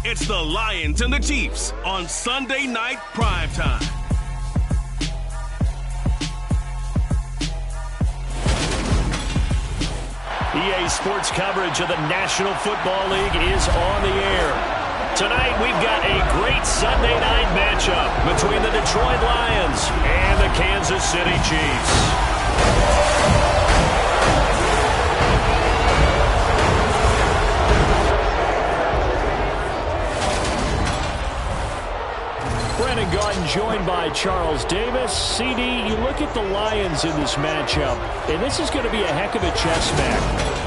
It's the Lions and the Chiefs on Sunday Night Primetime. EA Sports coverage of the National Football League is on the air. Tonight, we've got a great Sunday night matchup between the Detroit Lions and the Kansas City Chiefs. Brandon Gaudin joined by Charles Davis. CD, you look at the Lions in this matchup, and this is going to be a heck of a chess match.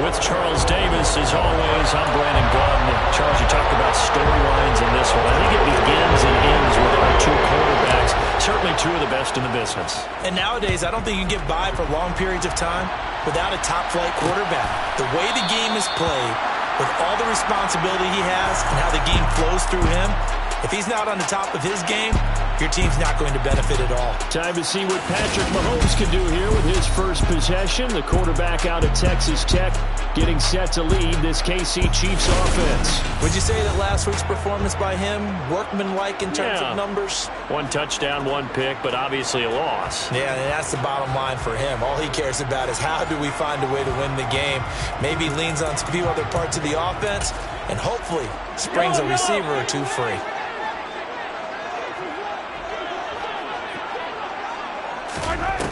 With Charles Davis, as always, I'm Brandon Gaudin. Charles, you talked about storylines in this one. I think it begins and ends with our two quarterbacks, certainly two of the best in the business. And nowadays, I don't think you can get by for long periods of time without a top-flight quarterback. The way the game is played, with all the responsibility he has and how the game flows through him, if he's not on the top of his game, your team's not going to benefit at all. Time to see what Patrick Mahomes can do here with his first possession. The quarterback out of Texas Tech getting set to lead this KC Chiefs offense. Would you say that last week's performance by him, workmanlike in terms of numbers? One touchdown, one pick, but obviously a loss. Yeah, and that's the bottom line for him. All he cares about is how do we find a way to win the game. Maybe leans on a few other parts of the offense and hopefully springs a receiver or two free.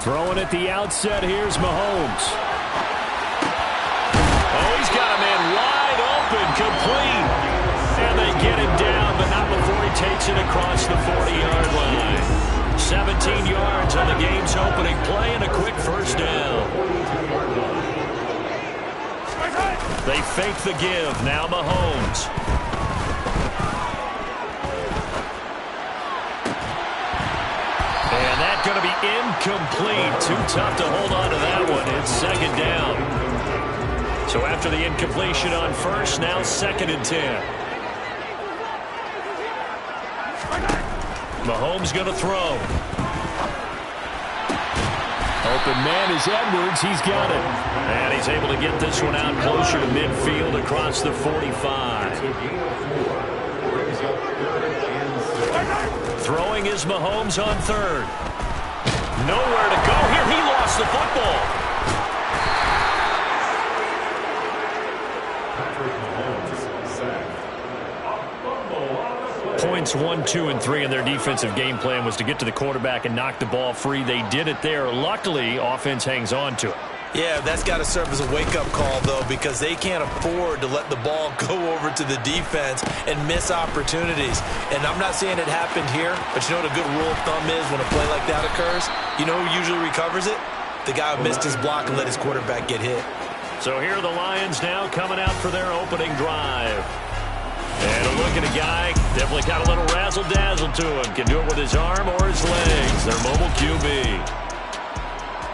Throwing at the outset, here's Mahomes. Oh, he's got a man wide open, complete. And they get him down, but not before he takes it across the 40-yard line. 17 yards on the game's opening play and a quick first down. They fake the give. Now Mahomes. And that's going to be incomplete. Too tough to hold on to that one. It's second down. So after the incompletion on first, now second and 10. Mahomes going to throw. Open man is Edwards. He's got it. And he's able to get this one out closer to midfield across the 45. Throwing is Mahomes on third. Nowhere to go here. He lost the football. Points 1, 2, and 3 in their defensive game plan was to get to the quarterback and knock the ball free. They did it there. Luckily, offense hangs on to it. Yeah, that's got to serve as a wake-up call, though, because they can't afford to let the ball go over to the defense and miss opportunities. And I'm not saying it happened here, but you know what a good rule of thumb is when a play like that occurs? You know who usually recovers it? The guy who missed his block and let his quarterback get hit. So here are the Lions now coming out for their opening drive. And a look at a guy, definitely got a little razzle-dazzle to him. Can do it with his arm or his legs. Their mobile QB.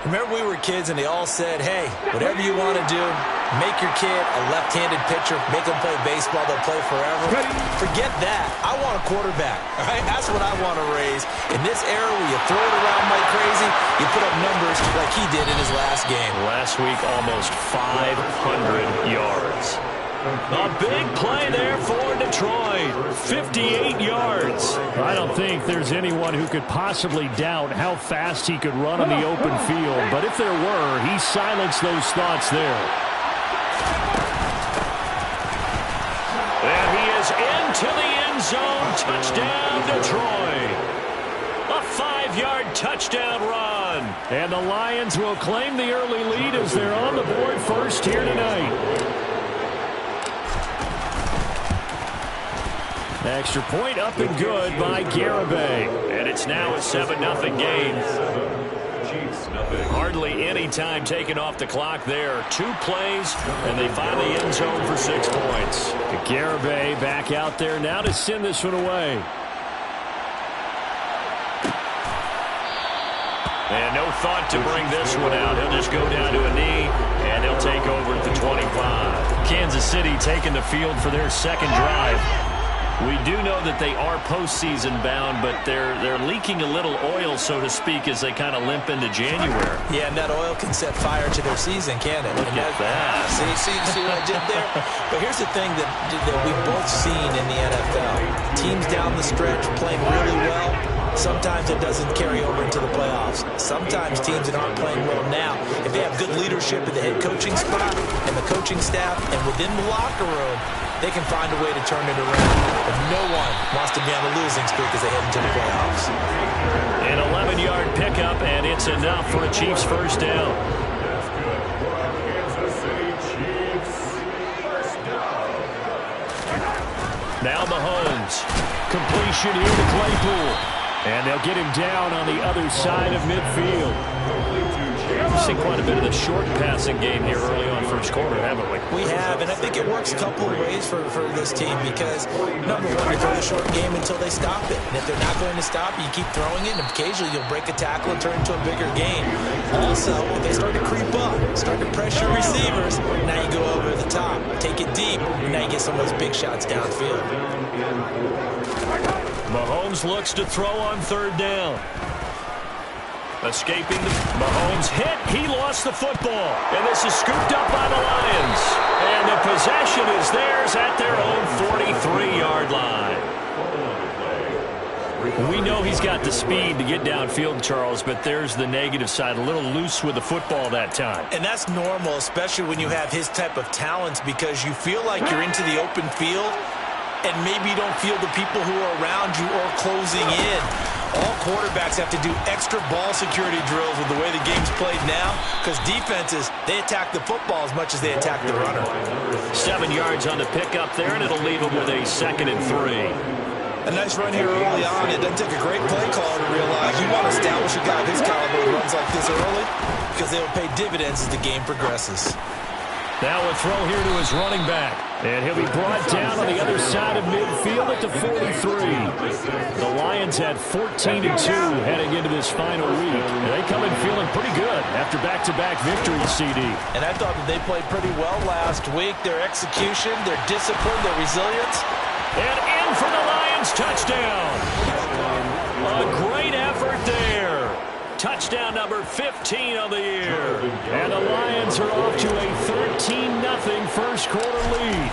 Remember we were kids and they all said, hey, whatever you want to do, make your kid a left-handed pitcher, make him play baseball, they'll play forever. Forget that. I want a quarterback. All right? That's what I want to raise. In this era where you throw it around like crazy, you put up numbers like he did in his last game. Last week, almost 500 yards. A big play there for Detroit. 58 yards. I don't think there's anyone who could possibly doubt how fast he could run on the open field. But if there were, he silenced those thoughts there. And he is into the end zone. Touchdown, Detroit. A 5-yard touchdown run. And the Lions will claim the early lead as they're on the board first here tonight. Extra point up and good by Garibay. And it's now a 7-0 game. Hardly any time taken off the clock there. 2 plays, and they find the end zone for 6 points. Garibay back out there now to send this one away. And no thought to bring this one out. He'll just go down to a knee, and he'll take over at the 25. Kansas City taking the field for their second drive. We do know that they are postseason bound, but they're leaking a little oil, so to speak, as they kind of limp into January. Yeah, and that oil can set fire to their season, can't it? Look at that. See what I did there? But here's the thing that we've both seen in the NFL. Teams down the stretch playing really well. Sometimes it doesn't carry over into the playoffs. Sometimes teams that aren't playing well now, if they have good leadership in the head coaching spot and the coaching staff and within the locker room, they can find a way to turn it around. But no one wants to be on the losing streak as they head into the playoffs. An 11-yard pickup, and it's enough for a Chiefs first down. Now Mahomes. Completion here to Claypool. And they'll get him down on the other side of midfield. We've seen quite a bit of the short passing game here early on first quarter, haven't we? We have, and I think it works a couple of ways for this team because, number one, you throw the short game until they stop it. And if they're not going to stop it, you keep throwing it, and occasionally you'll break a tackle and turn it into a bigger game. Also, if they start to creep up, start to pressure receivers, now you go over the top, take it deep, and now you get some of those big shots downfield. Mahomes looks to throw on third down. Escaping Mahomes hit. He lost the football. And this is scooped up by the Lions. And the possession is theirs at their own 43-yard line. We know he's got the speed to get downfield, Charles, but there's the negative side. A little loose with the football that time. And that's normal, especially when you have his type of talents, because you feel like you're into the open field and maybe you don't feel the people who are around you or closing in. All quarterbacks have to do extra ball security drills with the way the game's played now because defenses, they attack the football as much as they attack the runner. 7 yards on the pickup there, and it'll leave them with a 2nd and 3. A nice run here early on. It doesn't take a great play caller to realize you want to establish a guy of his caliber who runs like this early because they will pay dividends as the game progresses. Now a throw here to his running back. And he'll be brought down on the other side of midfield at the 43. The Lions had 14-2 heading into this final week. And they come in feeling pretty good after back-to-back victories, CD. And I thought that they played pretty well last week. Their execution, their discipline, their resilience. And in for the Lions touchdown. A great effort there. Touchdown number 15 on the year. And the Lions are off to a 13-0 first quarter lead.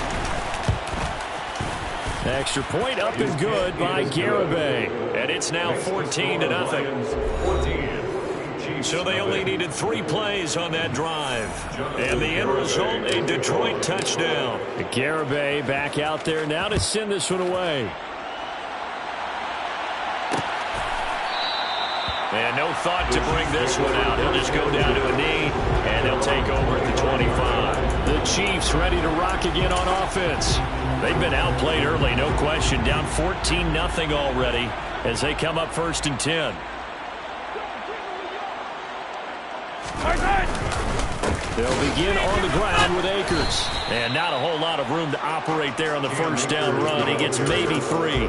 Extra point up and good by Garibay. And it's now 14-0. So they only needed 3 plays on that drive. And the end result, a Detroit touchdown. Garibay back out there now to send this one away. And no thought to bring this one out. He'll just go down to a knee, and they'll take over at the 25. The Chiefs ready to rock again on offense. They've been outplayed early, no question. Down 14-0 already as they come up 1st and 10. They'll begin on the ground with Akers. And not a whole lot of room to operate there on the first down run. He gets maybe 3.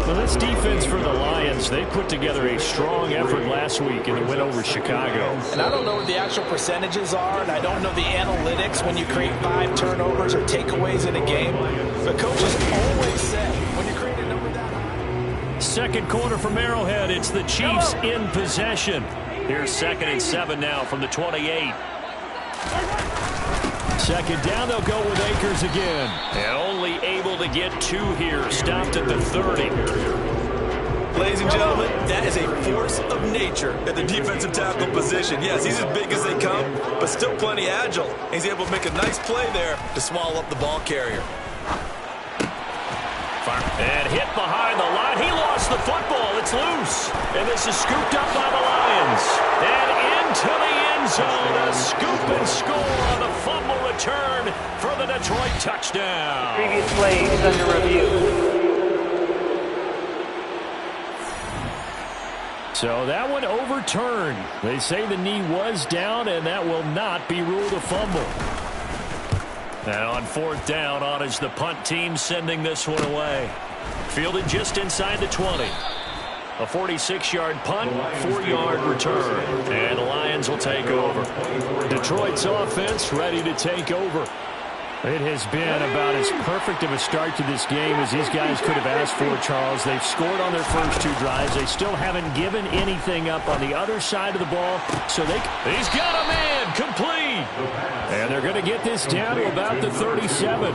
Well, this defense for the Lions, they put together a strong effort last week in the win over Chicago. And I don't know what the actual percentages are, and I don't know the analytics when you create 5 turnovers or takeaways in a game. But coaches always say when you create a number that high. Second quarter from Arrowhead. It's the Chiefs in possession. Here's 2nd and 7 now from the 28. Second down, they'll go with Akers again. And only able to get 2 here. Stopped at the 30. Ladies and gentlemen, that is a force of nature at the defensive tackle position. Yes, he's as big as they come, but still plenty agile. He's able to make a nice play there to swallow up the ball carrier. And hit behind the line. He lost the football. It's loose. And this is scooped up by the Lions. And into the end zone. A scoop and score on the fumble return for the Detroit touchdown. Previous play is under review. So that one overturned. They say the knee was down, and that will not be ruled a fumble. And on 4th down, on is the punt team sending this one away. Fielded just inside the 20. A 46-yard punt, 4-yard return. And the Lions will take over. Detroit's offense ready to take over. It has been about as perfect of a start to this game as these guys could have asked for, Charles. They've scored on their first two drives. They still haven't given anything up on the other side of the ball. So he's got a man complete. And they're going to get this down to about the 37.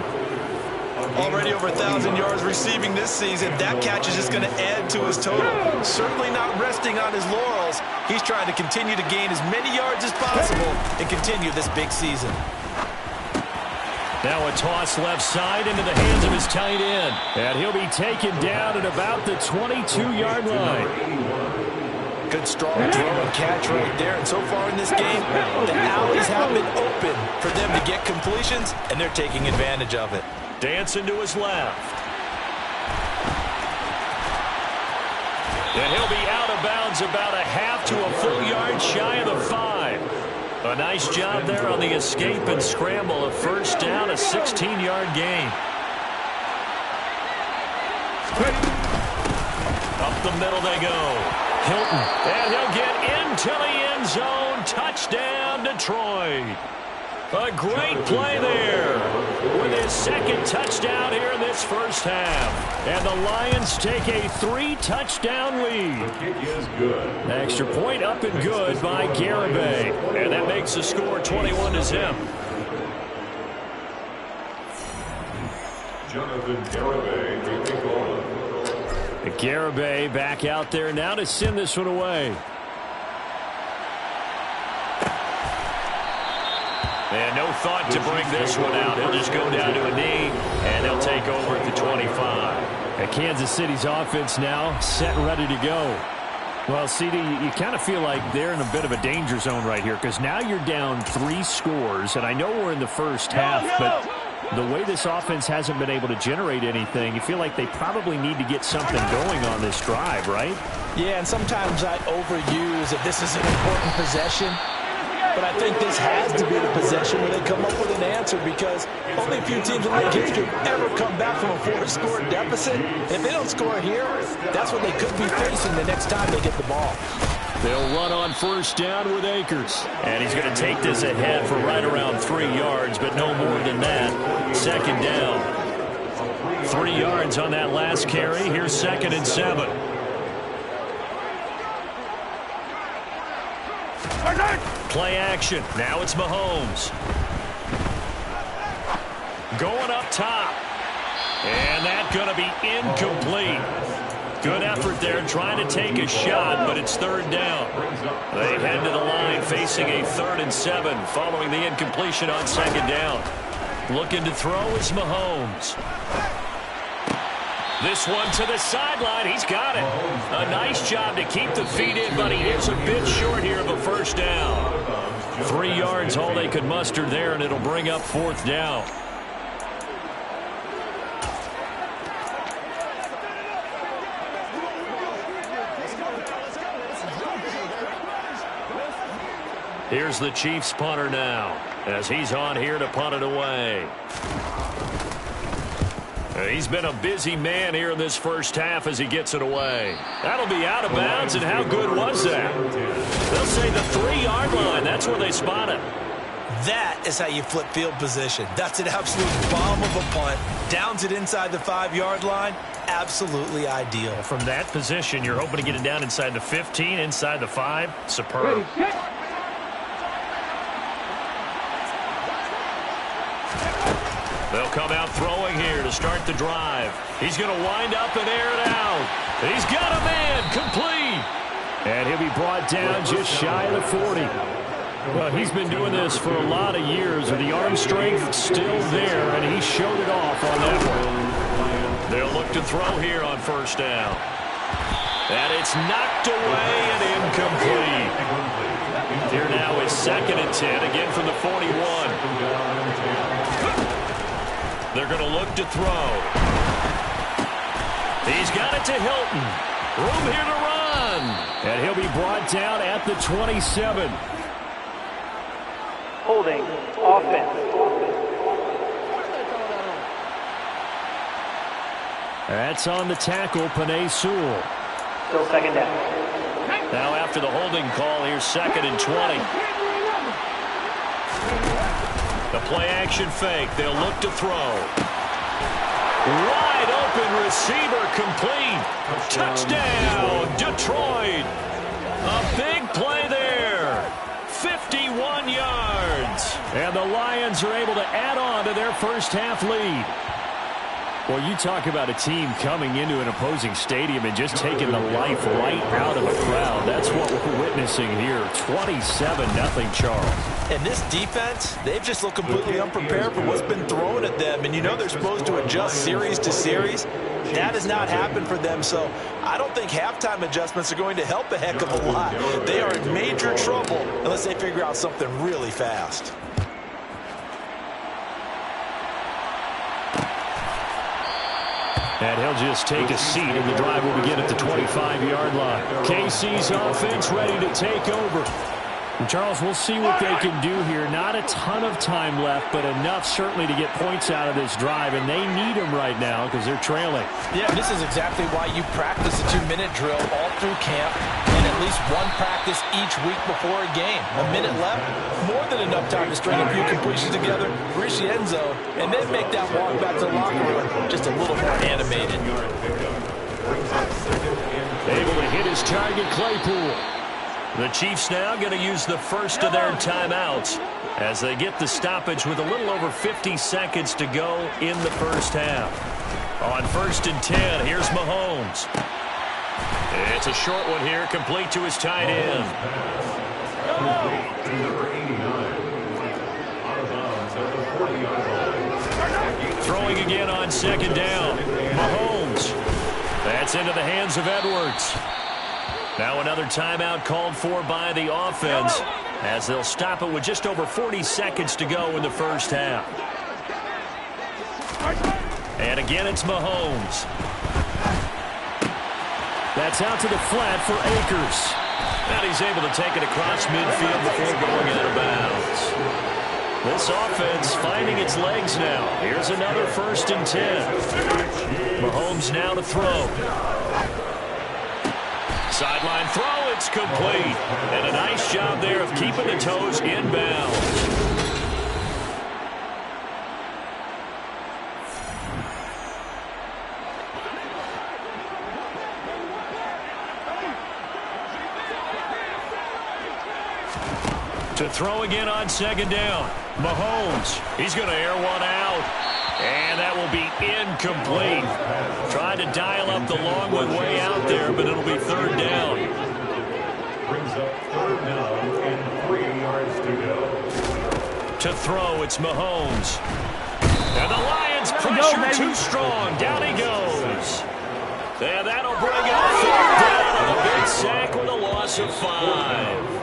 Already over 1,000 yards receiving this season. That catch is just going to add to his total. Certainly not resting on his laurels. He's trying to continue to gain as many yards as possible and continue this big season. Now a toss left side into the hands of his tight end. And he'll be taken down at about the 22-yard line. Good strong throw and catch right there. And so far in this game, the alleys have been open for them to get completions, and they're taking advantage of it. Dancing to his left. And he'll be out of bounds about a half to a full yard shy of the 5. A nice job there on the escape and scramble. A first down, a 16-yard gain. Up the middle they go. Hilton. And he'll get into the end zone. Touchdown, Detroit. A great play there with his second touchdown here in this first half. And the Lions take a 3-touchdown lead. Extra point up and good by Garibay. And that makes the score 21-0. Jonathan Garibay, Garibay back out there now to send this one away. And no thought to bring this one out. He'll just go down to a knee, and they'll take over at the 25. And Kansas City's offense now set and ready to go. Well, CD, you kind of feel like they're in a bit of a danger zone right here because now you're down 3 scores, and I know we're in the first half, but the way this offense hasn't been able to generate anything, you feel like they probably need to get something going on this drive, right? Yeah, and sometimes I overuse that this is an important possession. But I think this has to be the possession where they come up with an answer because only a few teams in league history have ever come back from a 4-score deficit. If they don't score here, that's what they could be facing the next time they get the ball. They'll run on first down with Akers. And he's going to take this ahead for right around 3 yards, but no more than that. Second down. 3 yards on that last carry. Here's 2nd and 7. Play action. Now it's Mahomes. Going up top. And that's going to be incomplete. Good effort there trying to take a shot, but it's 3rd down. They head to the line facing a 3rd and 7 following the incompletion on 2nd down. Looking to throw is Mahomes. This one to the sideline. He's got it. A nice job to keep the feet in, but he is a bit short here of a first down. 3 yards all they could muster there, and it'll bring up 4th down. Here's the Chiefs punter now as he's on here to punt it away. He's been a busy man here in this first half as he gets it away. That'll be out of bounds, and how good was that? They'll say the 3-yard line. That's where they spot it. That is how you flip field position. That's an absolute bomb of a punt. Downs it inside the 5-yard line. Absolutely ideal. From that position, you're hoping to get it down inside the 15, inside the 5. Superb. They'll come out throwing here to start the drive. He's going to wind up and air it out. He's got a man complete. And he'll be brought down just shy of the 40. Well, he's been doing this for a lot of years with the arm strength still there, and he showed it off on that one. They'll look to throw here on first down. And it's knocked away and incomplete. Here now is 2nd and 10, again from the 41. They're going to look to throw. He's got it to Hilton. Room here to run. And he'll be brought down at the 27. Holding offense. That's on the tackle, Penei Sewell. Still 2nd down. Now after the holding call, here's 2nd and 20. A play-action fake. They'll look to throw. Wide open receiver complete. Touchdown, Detroit. A big play there. 51 yards. And the Lions are able to add on to their first half lead. Well, you talk about a team coming into an opposing stadium and just taking the life right out of a crowd. That's what we're witnessing here. 27-0, Charles. And this defense, they've just looked completely unprepared for what's been thrown at them. And you know they're supposed to adjust series to series. That has not happened for them. So I don't think halftime adjustments are going to help a heck of a lot. They are in major trouble unless they figure out something really fast. And he'll just take a seat, and the drive will begin at the 25-yard line. KC's offense ready to take over. And Charles, we'll see what they can do here. Not a ton of time left, but enough certainly to get points out of this drive, and they need them right now because they're trailing. Yeah, this is exactly why you practice a 2-minute drill all through camp and at least one practice each week before a game. A minute left, more than enough time to string a few completions together, reach the end zone, and then make that walk back to the locker room just a little more animated. Able to hit his target, Claypool. The Chiefs now going to use the first of their timeouts as they get the stoppage with a little over 50 seconds to go in the first half. On 1st and 10, here's Mahomes. It's a short one here, complete to his tight end. Throwing again on 2nd down. Mahomes. That's into the hands of Edwards. Now another timeout called for by the offense as they'll stop it with just over 40 seconds to go in the first half. And again, it's Mahomes. That's out to the flat for Akers. And he's able to take it across midfield before going out of bounds. This offense finding its legs now. Here's another 1st and 10. Mahomes now to throw. Sideline throw, it's complete. And a nice job there of keeping the toes inbounds. To throw again on 2nd down. Mahomes, he's going to air one out. And that will be incomplete. Trying to dial up the long one way out there, but it'll be 3rd down. Brings up 3rd down and 3 yards to go. To throw, it's Mahomes. And the Lions pressure too strong. Down he goes. And that'll bring up 4th down on a big sack with a loss of 5.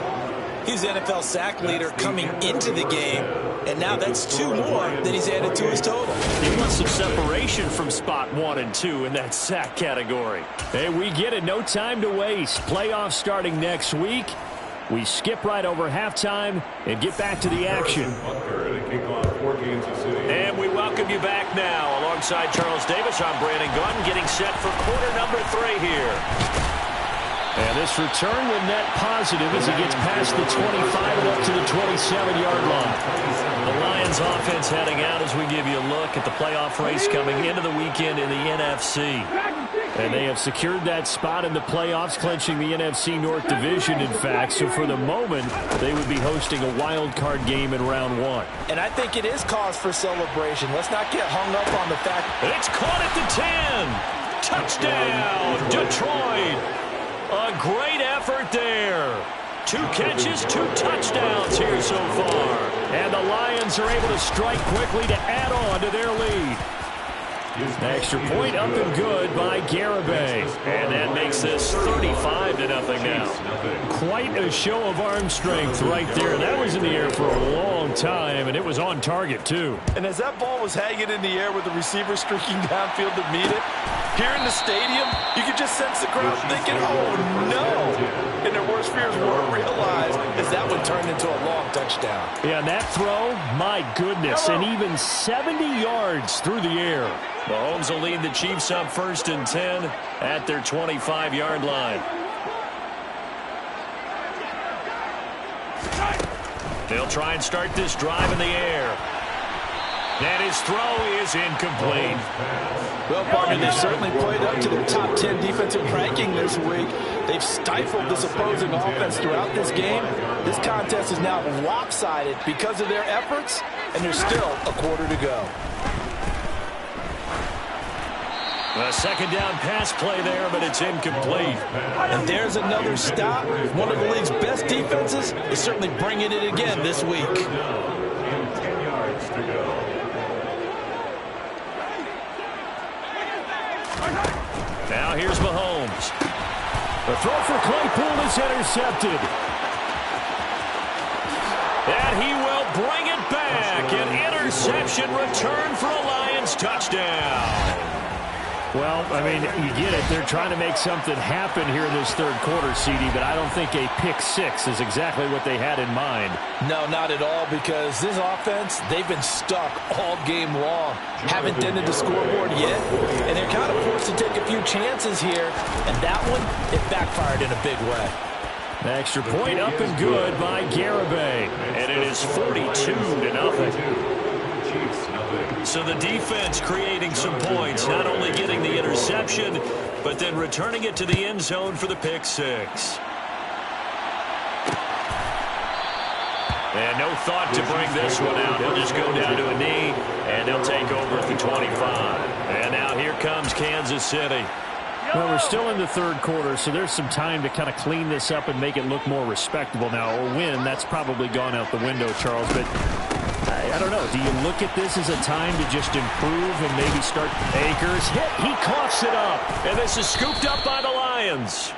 He's NFL sack leader coming into the game, and now that's 2 more than he's added to his total. He wants some separation from spot 1 and 2 in that sack category. Hey, we get it. No time to waste. Playoffs starting next week. We skip right over halftime and get back to the action. And we welcome you back now. Alongside Charles Davis, I'm Brandon Gunn, getting set for quarter number 3 here. And this return will net positive as he gets past the 25 and up to the 27-yard line. The Lions offense heading out as we give you a look at the playoff race coming into the weekend in the NFC. And they have secured that spot in the playoffs, clinching the NFC North Division, in fact. So for the moment, they would be hosting a wild card game in round 1. And I think it is cause for celebration. Let's not get hung up on the fact. It's caught at the 10. Touchdown, Detroit. A great effort there. 2 catches, 2 touchdowns here so far. And the Lions are able to strike quickly to add on to their lead. Extra point up and good by Garibay. And that makes this 35-0 now. Quite a show of arm strength right there. That was in the air for a long time, and it was on target, too. And as that ball was hanging in the air with the receiver streaking downfield to meet it, here in the stadium, you could just sense the crowd thinking, oh, no. And their worst fears weren't realized as that one turned into a long touchdown. Yeah, and that throw, my goodness, and even 70 yards through the air. Mahomes will lead the Chiefs up 1st and 10 at their 25-yard line. They'll try and start this drive in the air. And his throw is incomplete. Well, partner, they've certainly played up to their top 10 defensive ranking this week. They've stifled this opposing offense throughout this game. This contest is now lopsided because of their efforts, and there's still a quarter to go. A second down pass play there, but it's incomplete. And there's another stop. One of the league's best defenses is certainly bringing it again this week. And 10 yards to go. Now here's Mahomes. The throw for Claypool is intercepted. And he will bring it back. An interception return for a Lions touchdown. Well, I mean, you get it. They're trying to make something happen here in this third quarter, CD, but I don't think a pick six is exactly what they had in mind. No, not at all, because this offense, they've been stuck all game long. Haven't dented the scoreboard yet, and they're kind of forced to take a few chances here, and that one, it backfired in a big way. The extra point up and good by Garibay. And it is 42-0. So the defense creating some points, not only getting the interception, but then returning it to the end zone for the pick six. And no thought to bring this one out. He'll just go down to a knee, and they'll take over at the 25. And now here comes Kansas City. Well, we're still in the third quarter, so there's some time to kind of clean this up and make it look more respectable. Now, a win, that's probably gone out the window, Charles, but I don't know. Do you look at this as a time to just improve and maybe start? Akers hit. He coughs it up. And this is scooped up by the Lions.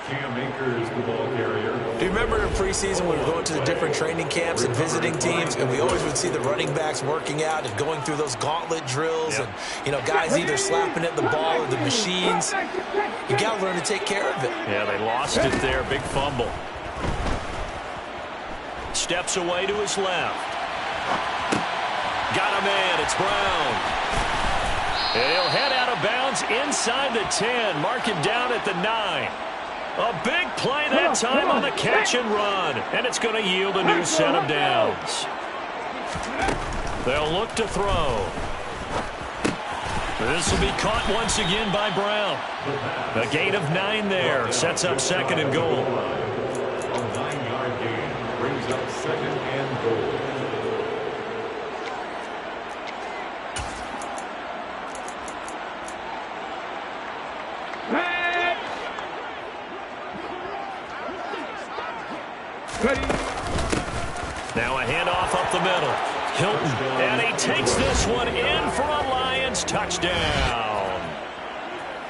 Cam Akers, the ball carrier. Do you remember in preseason when we were going to the different training camps and visiting teams, and we always would see the running backs working out and going through those gauntlet drills, and, you know, guys either slapping at the ball or the machines. You got to learn to take care of it. Yeah, they lost it there. Big fumble. Steps away to his left. Got a man. It's Brown. And he'll head out of bounds inside the 10. Mark him down at the 9. A big play that time on the catch and run. And it's going to yield a new set of downs. They'll look to throw. This will be caught once again by Brown. A gain of 9 there. Sets up second and goal. A 9-yard gain brings up second and goal. Now a handoff up the middle. Hilton, and he takes this one in for a Lions touchdown.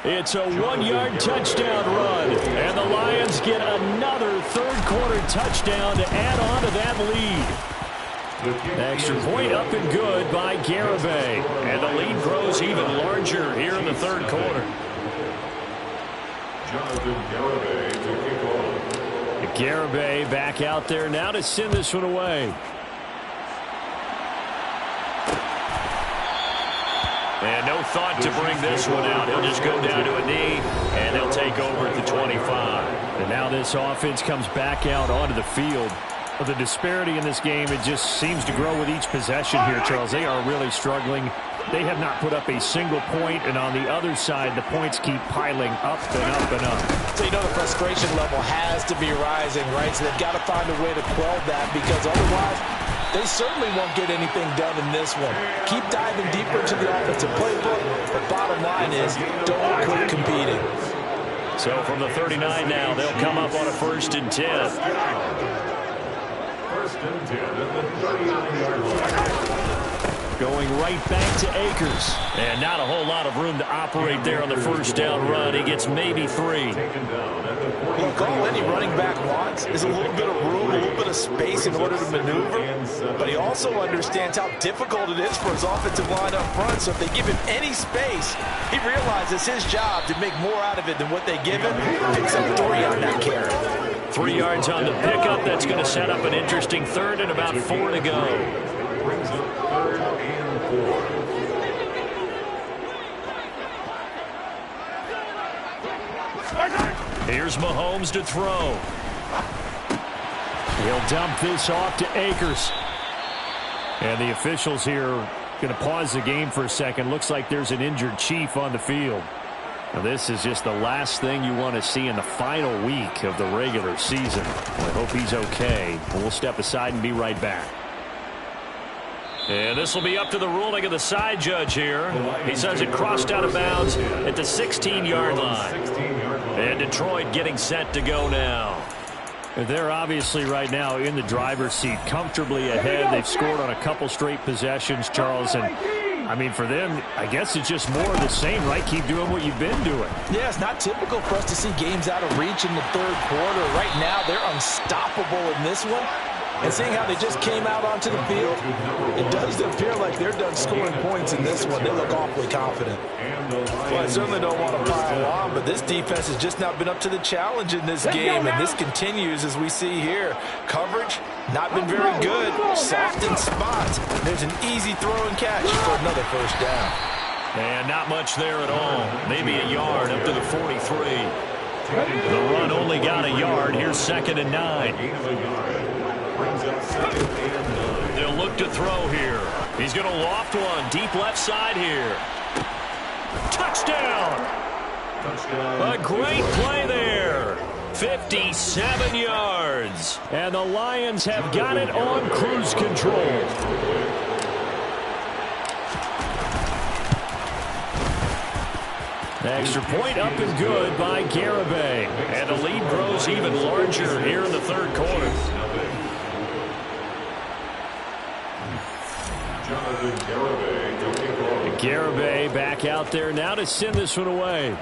It's a 1-yard touchdown run, and the Lions get another third-quarter touchdown to add on to that lead. Extra point up and good by Garibay, and the lead grows even larger here in the third quarter. Jonathan Garibay to kick off. Garibay back out there now to send this one away. And no thought to bring this one out. He'll just go down to a knee, and they'll take over at the 25. And now this offense comes back out onto the field. Well, the disparity in this game, it just seems to grow with each possession here, Charles. They are really struggling. They have not put up a single point, and on the other side, the points keep piling up and up and up. So, you know, the frustration level has to be rising, right? So they've got to find a way to quell that, because otherwise they certainly won't get anything done in this one. Keep diving deeper into the offensive playbook, but bottom line is don't quit competing. So from the 39 now, they'll come up on a 1st and 10. 1st and 10 at the 39-yard line. Going right back to Akers. And not a whole lot of room to operate there on the first down run. He gets maybe 3. Look, all any running back wants is a little bit of room, a little bit of space in order to maneuver. But he also understands how difficult it is for his offensive line up front. So if they give him any space, he realizes his job to make more out of it than what they give him. Picks up 3 on that carry. 3 yards on the pickup. That's going to set up an interesting third and about 4 to go. Brings up 3rd and 4. Here's Mahomes to throw. He'll dump this off to Akers. And the officials here Going to pause the game for a second. Looks like there's an injured Chief on the field. Now, this is just the last thing you want to see in the final week of the regular season. Well, I hope he's okay. We'll step aside and be right back. And this will be up to the ruling of the side judge here. He says it crossed out of bounds at the 16-yard line. And Detroit getting set to go now. They're obviously right now in the driver's seat, comfortably ahead. They've scored on a couple straight possessions, Charles. And, I mean, for them, I guess it's just more of the same, right? Keep doing what you've been doing. Yeah, it's not typical for us to see games out of reach in the third quarter. Right now, they're unstoppable in this one. And seeing how they just came out onto the field, it does appear like they're done scoring points in this one. They look awfully confident. Well, I certainly don't want to pile on, but this defense has just not been up to the challenge in this game, and this continues as we see here. Coverage, not been very good. Soft in spots. There's an easy throw and catch for another first down. And not much there at all. Maybe a yard up to the 43. The run only got a yard. Here's 2nd and 9. They'll look to throw here. He's going to loft one. Deep left side here. Touchdown! A great play there. 57 yards. And the Lions have got it on cruise control. Extra point up and good by Garibay. And the lead grows even larger here in the third quarter. Garibay back out there now to send this one away.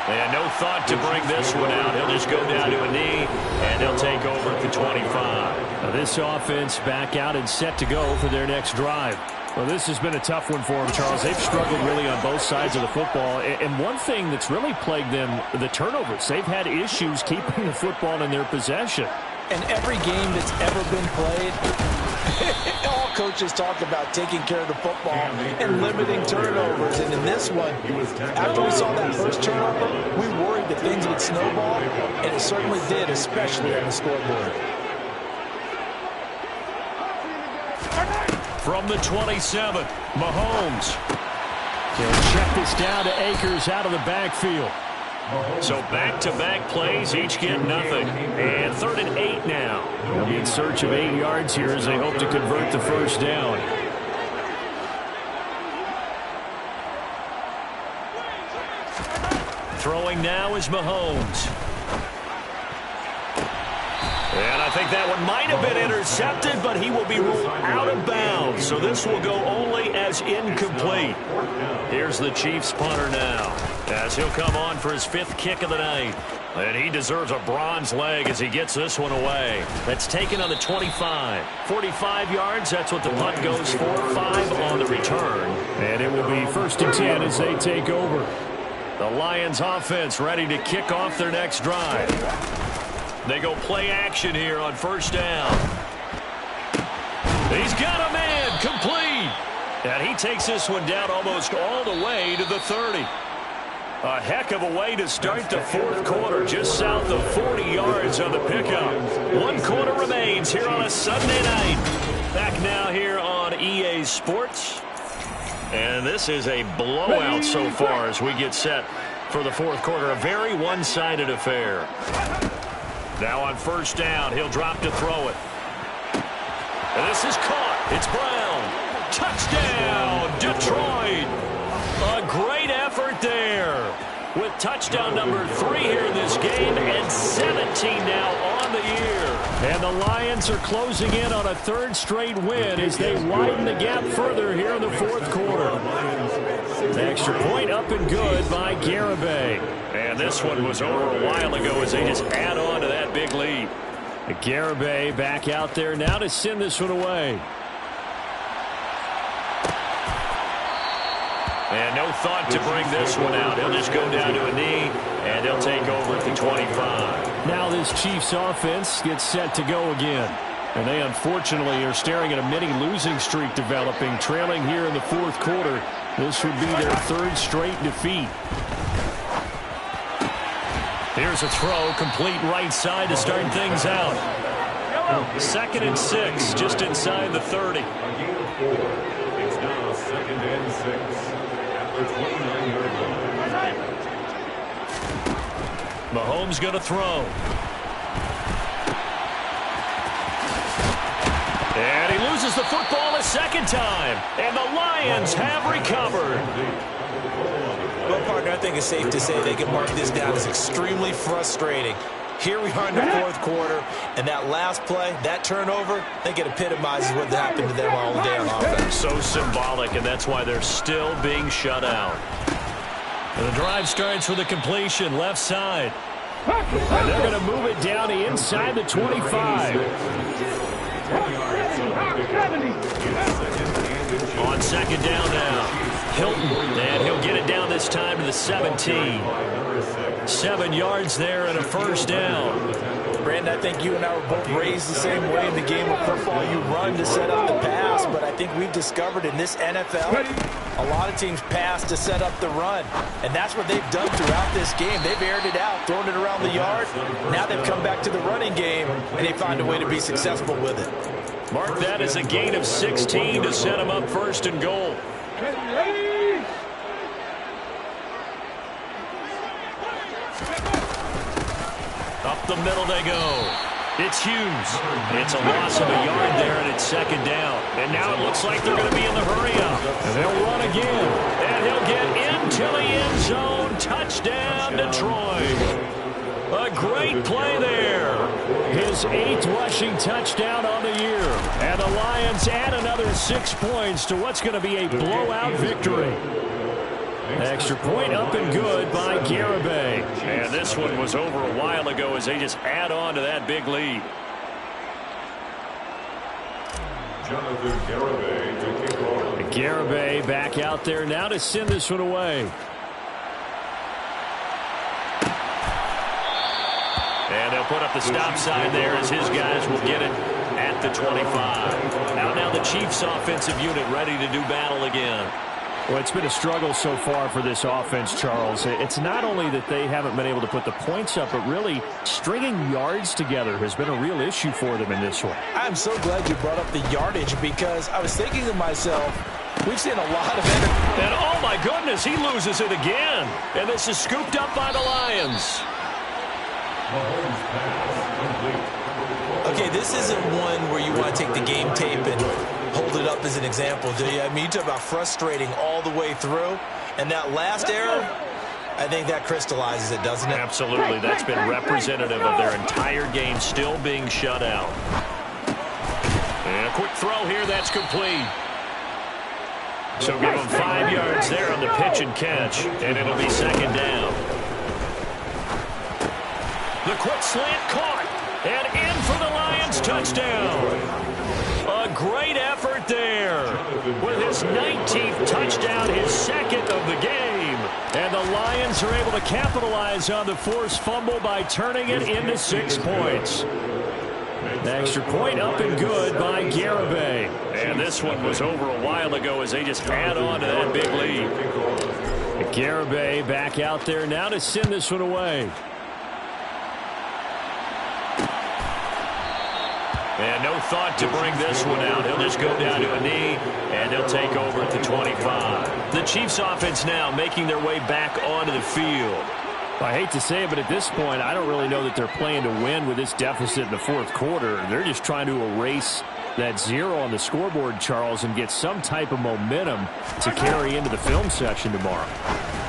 And no thought to bring this one out. He'll just go down to a knee, and they'll take over at the 25. Now this offense back out and set to go for their next drive. Well, this has been a tough one for them, Charles. They've struggled really on both sides of the football. And one thing that's really plagued them, the turnovers. They've had issues keeping the football in their possession. And every game that's ever been played, all coaches talk about taking care of the football and limiting turnovers. And in this one, after we saw that first turnover, we worried that things would snowball, and it certainly did, especially on the scoreboard. From the 27, Mahomes. They'll check this down to Akers out of the backfield. So back-to-back plays, each get nothing. And 3rd and 8 now. They'll be in search of 8 yards here as they hope to convert the first down. Throwing now is Mahomes. And I think that one might have been intercepted, but he will be ruled out of bounds. So this will go only as incomplete. Here's the Chiefs punter now, as he'll come on for his 5th kick of the night. And he deserves a bronze leg as he gets this one away. That's taken on the 25. 45 yards, that's what the punt goes for. 5 on the return. And it will be 1st and 10 as they take over. The Lions offense ready to kick off their next drive. They go play action here on 1st down. He's got a man, complete. And he takes this one down almost all the way to the 30. A heck of a way to start the 4th quarter, just south of 40 yards on the pickup. 1 quarter remains here on a Sunday night. Back now here on EA Sports. And this is a blowout so far as we get set for the 4th quarter. A very one-sided affair. Now on 1st down, he'll drop to throw it. And this is caught. It's Brown. Touchdown, Detroit. A great effort there. With touchdown number 3 here in this game and 17 now on the year. And the Lions are closing in on a 3rd straight win as they widen the gap further here in the 4th quarter. The extra point up and good by Garibay. And this one was over a while ago as they just add on to that big lead. Garibay back out there now to send this one away. And no thought to bring this one out. He'll just go down to a knee, and they'll take over at the 25. Now this Chiefs offense gets set to go again. And they unfortunately are staring at a mini losing streak developing, trailing here in the 4th quarter. This would be their 3rd straight defeat. Here's a throw, complete right side to start things out. 2nd and 6, just inside the 30. A gain of 4. It's now 2nd and 6 at the 29-yard line. Mahomes going to throw. And he loses the football a second time. And the Lions have recovered. Well, partner, I think it's safe to say they can mark this down as extremely frustrating. Here we are in the fourth quarter, and that last play, that turnover, I think it epitomizes what happened to them all day on offense. So symbolic, and that's why they're still being shut out. And the drive starts with a completion, left side. And they're going to move it down inside the 25. On second down now, Hilton, and he'll get it down this time to the 17. 7 yards there and a first down. Brandon, I think you and I were both raised the same way in the game of football. You run to set up the pass, but I think we've discovered in this NFL, a lot of teams pass to set up the run. And that's what they've done throughout this game. They've aired it out, thrown it around the yard. Now they've come back to the running game, and they find a way to be successful with it. Mark that as a gain of 16 to set them up 1st and goal. Up the middle they go. It's Hughes. It's a loss of a yard there, and it's 2nd down. And now it looks like they're going to be in the hurry-up. And they'll run again. And he'll get into the end zone. Touchdown, Detroit. A great play there. His 8th rushing touchdown on the year. And the Lions add another 6 points to what's going to be a blowout victory. Extra point up and good by Garibay. And this one was over a while ago as they just add on to that big lead. Jonathan Garibay to kick off. Garibay back out there now to send this one away. And they'll put up the stop sign there as his guys will get it at the 25. Now the Chiefs offensive unit ready to do battle again. Well, it's been a struggle so far for this offense, Charles. It's not only that they haven't been able to put the points up, but really stringing yards together has been a real issue for them in this one. I'm so glad you brought up the yardage because I was thinking to myself, we've seen a lot of energy. And oh my goodness, he loses it again. And this is scooped up by the Lions. Mahomes pass complete. Okay, this isn't one where you want to take the game tape and hold it up as an example, do you? I mean, you talk about frustrating all the way through. And that last error, I think that crystallizes it, doesn't it? Absolutely. That's been representative of their entire game still being shut out. And a quick throw here, that's complete. So give them 5 yards there on the pitch and catch, and it'll be 2nd down. The quick slant caught, and in for the Lions touchdown. A great effort there with his 19th touchdown, his 2nd of the game. And the Lions are able to capitalize on the forced fumble by turning it into 6 points. The extra point up and good by Garibay. And this one was over a while ago as they just add on to that big lead. Garibay back out there now to send this one away. And no thought to bring this one out. He'll just go down to a knee, and they'll take over at the 25. The Chiefs offense now making their way back onto the field. I hate to say it, but at this point, I don't really know that they're playing to win with this deficit in the 4th quarter. They're just trying to erase that 0 on the scoreboard, Charles, and get some type of momentum to carry into the film session tomorrow.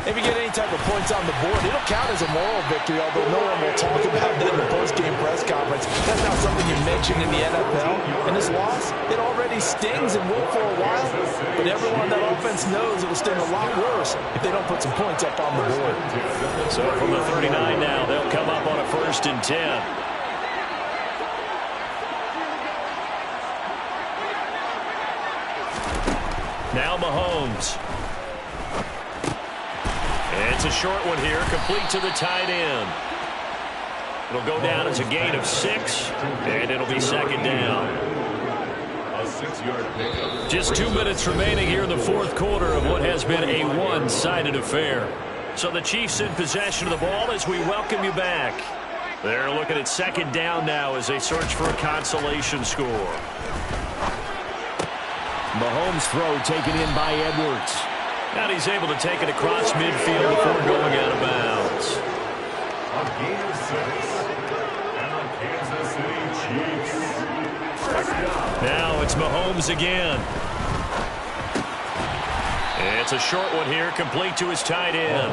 If you get any type of points on the board, it'll count as a moral victory, although no one will talk about that in the post-game press conference. That's not something you mention in the NFL. And this loss, it already stings and will for a while, but everyone on that offense knows it'll sting a lot worse if they don't put some points up on the board. So from the 39 now, they'll come up on a 1st and 10. Now Mahomes. It's a short one here, complete to the tight end. It'll go down as a gain of 6, and it'll be 2nd down. A 6-yard pickup. Just 2 minutes remaining here in the 4th quarter of what has been a one-sided affair. So the Chiefs in possession of the ball as we welcome you back. They're looking at second down now as they search for a consolation score. Mahomes' throw taken in by Edwards. And he's able to take it across midfield before going out of bounds. On gain of 6. And the Kansas City Chiefs. Now it's Mahomes again. It's a short one here, complete to his tight end.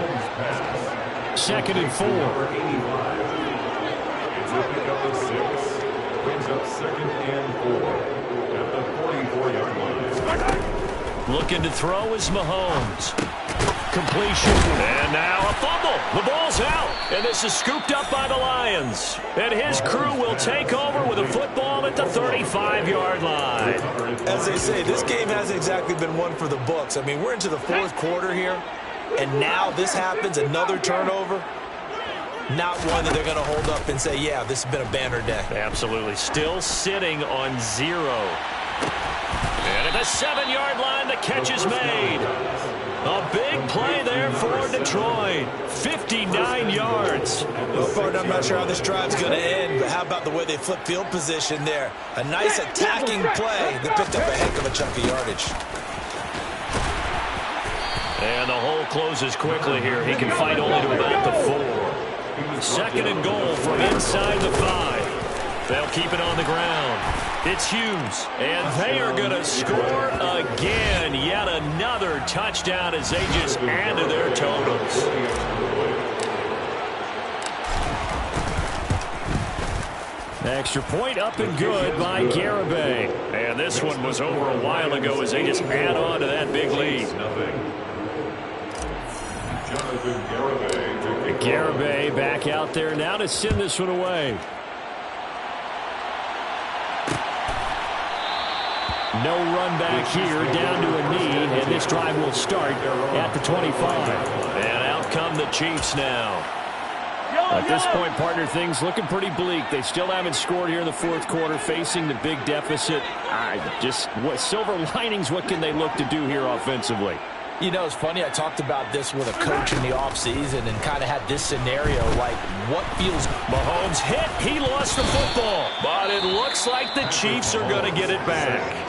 2nd and 4. It's a pickup of 6. Brings up 2nd and 4. At the 44-yard line. Looking to throw is Mahomes. Completion. And now a fumble. The ball's out. And this is scooped up by the Lions. And his crew will take over with a football at the 35-yard line. As they say, this game hasn't exactly been one for the books. I mean, we're into the 4th quarter here, and now this happens, another turnover. Not one that they're going to hold up and say, yeah, this has been a banner day. Absolutely. Still sitting on 0. And at the 7-yard line, the catch is made. A big play there for Detroit. 59 yards. Well, partner, I'm not sure how this drive's going to end, but how about the way they flip field position there? A nice attacking play that picked up a heck of a chunk of yardage. And the hole closes quickly here. He can fight only to about the 4. 2nd and goal from inside the 5. They'll keep it on the ground. It's Hughes, and they are going to score again. Yet another touchdown as they just add to their totals. Extra point up and good by Garibay. And this one was over a while ago as they just add on to that big lead. Jonathan Garibay. Garibay back out there now to send this one away. No run back here, down to a knee, and this drive will start at the 25. And out come the Chiefs now. At this point, partner, things looking pretty bleak. They still haven't scored here in the 4th quarter, facing the big deficit. Silver linings, what can they look to do here offensively? You know, it's funny, I talked about this with a coach in the offseason and kind of had this scenario, like what feels... Mahomes hit, he lost the football, but it looks like the Chiefs are going to get it back.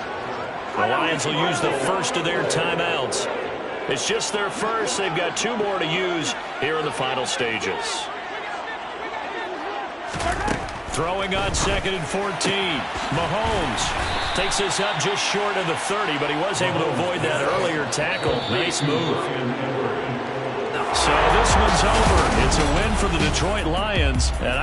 The Lions will use the first of their timeouts. It's just their first. They've got 2 more to use here in the final stages. Throwing on 2nd and 14. Mahomes takes this up just short of the 30, but he was able to avoid that earlier tackle. Nice move. So this one's over. It's a win for the Detroit Lions. And